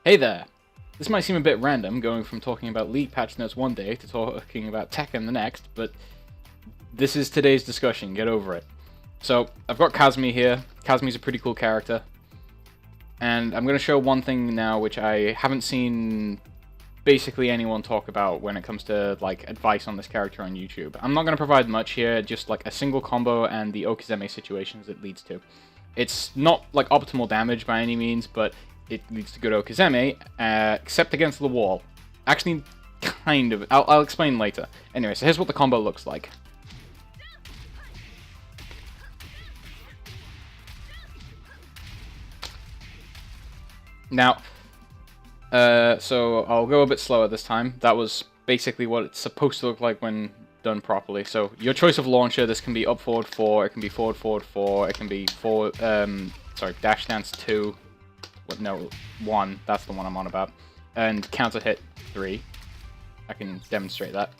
Hey there! This might seem a bit random, going from talking about League patch notes one day to talking about Tekken the next, but this is today's discussion, get over it. So, I've got Kazumi here. Kazumi's a pretty cool character. And I'm going to show one thing now which I haven't seen basically anyone talk about when it comes to like advice on this character on YouTube. I'm not going to provide much here, just like a single combo and the Okizeme situations it leads to. It's not like optimal damage by any means, but it leads to good Okizeme, except against the wall. Actually, kind of. I'll explain later. Anyway, so here's what the combo looks like. Now, so I'll go a bit slower this time. That was basically what it's supposed to look like when done properly. So your choice of launcher, this can be up forward 4, it can be forward 4, it can be forward, dash dance 2, no, 1, that's the one I'm on about, and counter hit 3. I can demonstrate that.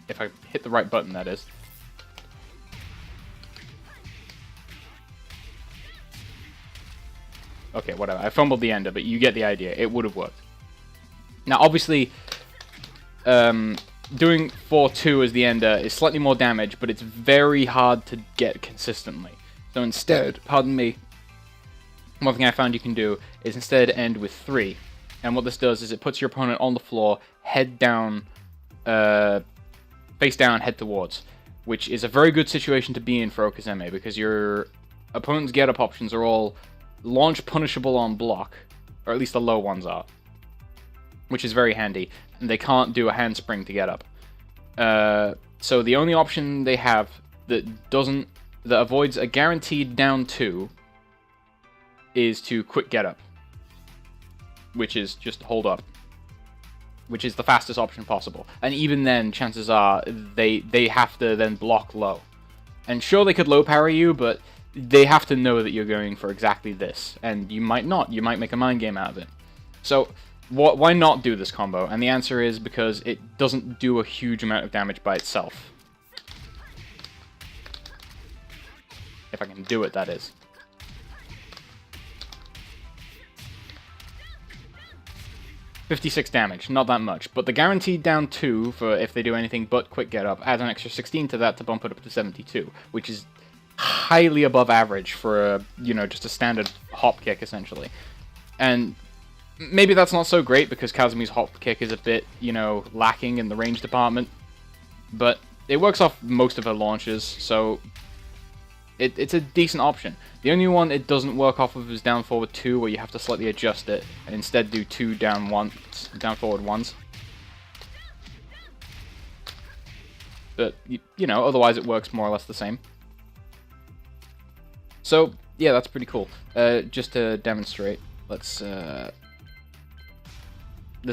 If I hit the right button, that is. Okay, whatever. I fumbled the ender, but you get the idea. It would have worked. Now, obviously, doing 4-2 as the ender is slightly more damage, but it's very hard to get consistently. So instead, pardon me, one thing I found you can do is instead end with 3. And what this does is it puts your opponent on the floor, head down, face down, head towards, which is a very good situation to be in for Okizeme, because your opponent's get-up options are all launch punishable on block, or at least the low ones are, which is very handy, and they can't do a handspring to get up. So the only option they have that avoids a guaranteed down 2 is to quick get up, which is just hold up, which is the fastest option possible. And even then, chances are they have to then block low. And sure, they could low parry you, but they have to know that you're going for exactly this, and you might not. You might make a mind game out of it. So why not do this combo? And the answer is because it doesn't do a huge amount of damage by itself. If I can do it, that is. 56 damage, not that much, but the guaranteed down 2 for if they do anything but quick get up adds an extra 16 to that to bump it up to 72, which is highly above average for a, just a standard hop kick essentially. And maybe that's not so great because Kazumi's hop kick is a bit, lacking in the range department, but it works off most of her launches, so it's a decent option. The only one it doesn't work off of is down forward 2, where you have to slightly adjust it and instead do 2 down forward 1s. But otherwise it works more or less the same. So yeah, that's pretty cool. Just to demonstrate, let's. This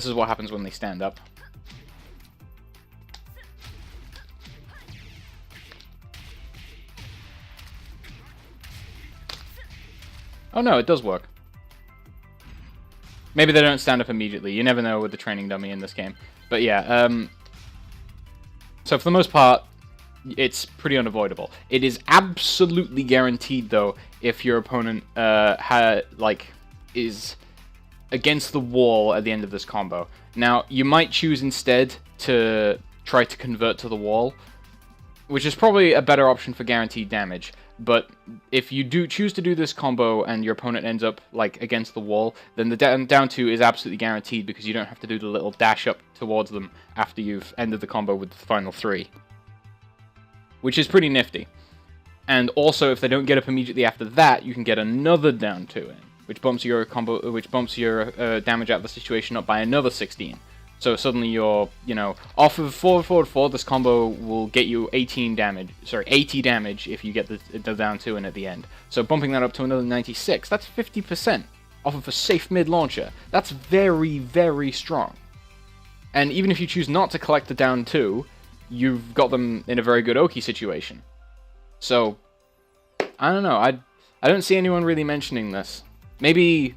is what happens when they stand up. Oh no, it does work. Maybe they don't stand up immediately. You never know with the training dummy in this game. But yeah, so for the most part, it's pretty unavoidable. It is absolutely guaranteed, though, if your opponent is against the wall at the end of this combo. Now, you might choose instead to try to convert to the wall, which is probably a better option for guaranteed damage. But if you do choose to do this combo and your opponent ends up against the wall, then the down 2 is absolutely guaranteed because you don't have to do the little dash up towards them after you've ended the combo with the final 3. Which is pretty nifty. And also, if they don't get up immediately after that, you can get another down 2 in, which bumps your damage out of the situation up by another 16. So suddenly you're, off of forward 4, this combo will get you 80 damage if you get the down 2 in at the end. So bumping that up to another 96, that's 50% off of a safe mid launcher. That's very, very strong. And even if you choose not to collect the down 2, you've got them in a very good Oki situation. So, I don't know, I don't see anyone really mentioning this. Maybe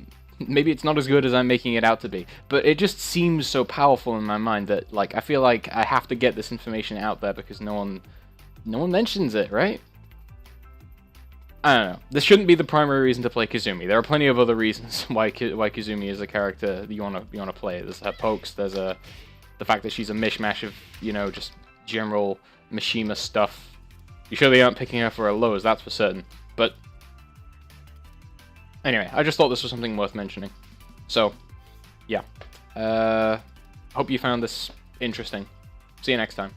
it's not as good as I'm making it out to be, but it just seems so powerful in my mind that, I feel like I have to get this information out there because no one mentions it, right? I don't know. This shouldn't be the primary reason to play Kazumi. There are plenty of other reasons why Kazumi is a character that you wanna play. There's her pokes. There's the fact that she's a mishmash of just general Mishima stuff. You sure they aren't picking her for her lows? That's for certain. But anyway, I just thought this was something worth mentioning. So yeah, hope you found this interesting. See you next time.